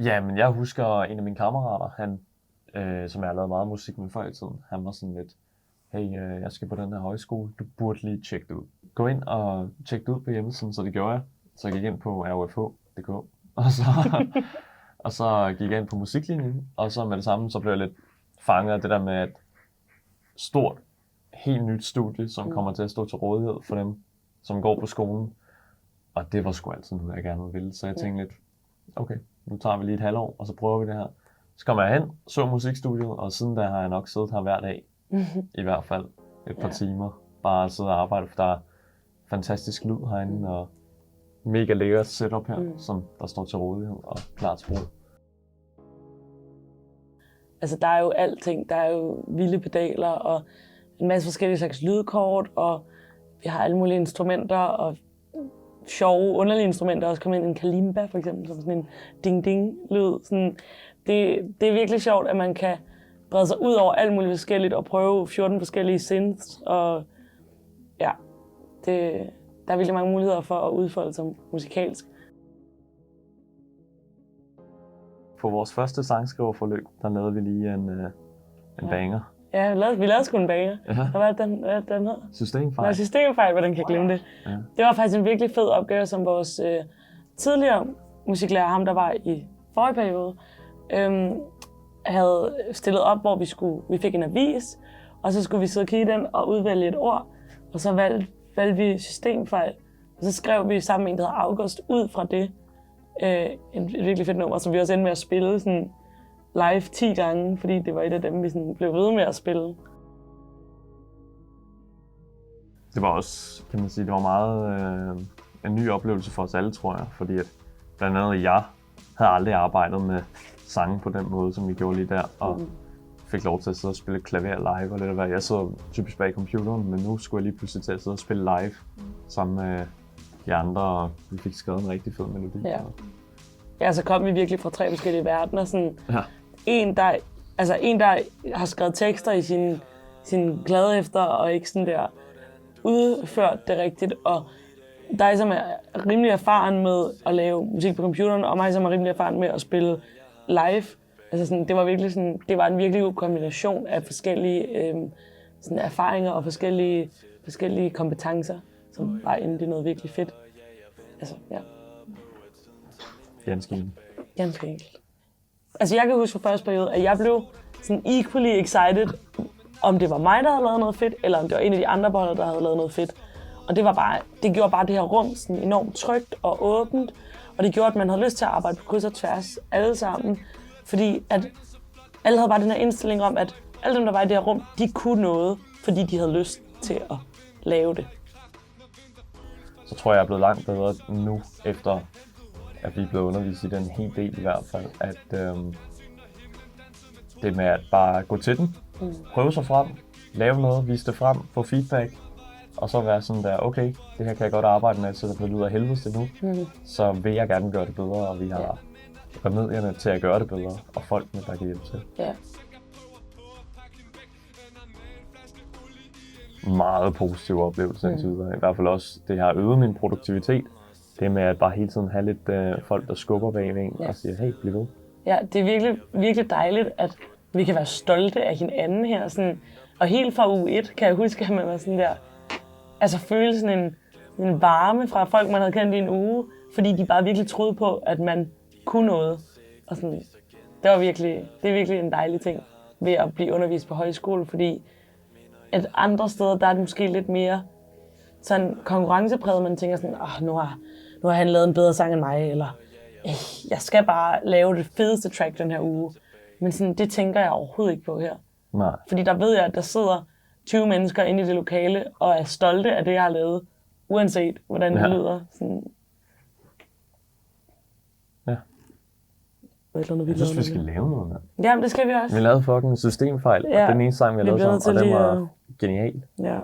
Ja, men jeg husker en af mine kammerater, som jeg har lavet meget musik med før i tiden. Han var sådan lidt, hey, jeg skal på den her højskole, du burde lige tjekke det ud. Gå ind og tjek det ud på hjemmesiden, så det gjorde jeg. Så jeg gik ind på rufh.dk, og så gik jeg ind på musiklinjen, og så med det samme, så blev jeg lidt fanget af det der med et stort, helt nyt studie, som kommer til at stå til rådighed for dem, som går på skolen. Og det var sgu altid noget, jeg gerne ville. Så jeg tænkte lidt, okay, nu tager vi lige et halvår, og så prøver vi det her. Så kommer jeg hen, så musikstudiet, og siden da har jeg nok siddet her hver dag. I hvert fald et par timer. Bare sidde og arbejde, for der er fantastisk lyd herinde, og mega lækkert setup her, som der står til rådighed og klar til brug. Altså, der er jo alting. Der er jo vilde pedaler og en masse forskellige slags lydkort, og vi har alle mulige instrumenter og sjove, underlige instrumenter. Også kommet ind en kalimba, for eksempel, som sådan en ding-ding-lyd. Sådan, det er virkelig sjovt, at man kan brede sig ud over alt muligt forskelligt og prøve 14 forskellige synths. Og ja, der er virkelig mange muligheder for at udfolde sig musikalsk. På vores første sangskriverforløb, der lavede vi lige en banger. Ja, vi lavede sgu en banger. Ja. Hvad var den hed? Systemfejl. Systemfejl, hvordan kan jeg glemme det? Ja. Det var faktisk en virkelig fed opgave, som vores tidligere musiklærer, ham der var i forrige periode, havde stillet op, hvor vi fik en avis, og så skulle vi sidde og kigge den og udvælge et ord, og så valgte vi systemfejl. Og så skrev vi sammen med en, der hedder August, ud fra det. Et virkelig fedt nummer, som vi også endte med at spille sådan live 10 gange, fordi det var et af dem, vi sådan blev ved med at spille. Det var også, kan man sige, det var meget en ny oplevelse for os alle, tror jeg. Fordi at blandt andet jeg havde aldrig arbejdet med sange på den måde, som vi gjorde lige der. Og fik lov til at sidde og spille klaver live og lidt af hvad. Jeg sidder typisk bag computeren, men nu skulle jeg lige pludselig til at sidde og spille live sammen med de andre, og vi fik skrevet en rigtig fed melodi. Ja, så kom vi virkelig fra 3 forskellige verdener. Sådan Ja. En, der har skrevet tekster i sin kladehæfter og ikke sådan der udført det rigtigt. Og dig, som er rimelig erfaren med at lave musik på computeren, og mig, som er rimelig erfaren med at spille live. Altså sådan, det var en virkelig god kombination af forskellige sådan erfaringer og forskellige kompetencer, som bare endte i noget virkelig fedt. Altså, ja. Ganske enkelt. Altså, jeg kan huske fra første periode, at jeg blev sådan equally excited, om det var mig, der havde lavet noget fedt, eller om det var en af de andre boller, der havde lavet noget fedt. Og det gjorde bare det her rum sådan enormt trygt og åbent, og det gjorde, at man havde lyst til at arbejde på kryds og tværs alle sammen, fordi at alle havde bare den her indstilling om, at alle dem, der var i det her rum, de kunne noget, fordi de havde lyst til at lave det. Så tror jeg er blevet langt bedre nu, efter at vi er blevet undervist i den hel del i hvert fald, at det med at bare gå til den, prøve sig frem, lave noget, vise det frem, få feedback, og så være sådan der, okay, det her kan jeg godt arbejde med, så det lyder helvedes til nu, så vil jeg gerne gøre det bedre, og vi har remedierne til at gøre det bedre, og folkene, der kan hjælpe til. Ja. Meget positiv oplevelse indtil videre. I hvert fald også, det har øget min produktivitet. Det med at bare hele tiden have lidt folk, der skubber bag en og siger, hey, bliv ved. Ja, det er virkelig, virkelig dejligt, at vi kan være stolte af hinanden her. Sådan. Og helt fra uge 1 kan jeg huske, at man var sådan der, altså føle sådan en varme fra folk, man havde kendt i en uge, fordi de bare virkelig troede på, at man kunne noget. Og sådan, det er virkelig en dejlig ting ved at blive undervist på højskole, fordi at andre steder, der er det måske lidt mere sådan konkurrencepræget, man tænker sådan, nu har han lavet en bedre sang end mig, eller jeg skal bare lave det fedeste track den her uge. Men sådan, det tænker jeg overhovedet ikke på her. Nej. Fordi der ved jeg, at der sidder 20 mennesker inde i det lokale, og er stolte af det, jeg har lavet, uanset hvordan det lyder. Sådan. Ja. Jeg synes, vi skal lave noget, mand. Jamen, det skal vi også. Vi lavede fucking systemfejl, og den ene sang, vi har lavet sammen, og den var genial. Ja.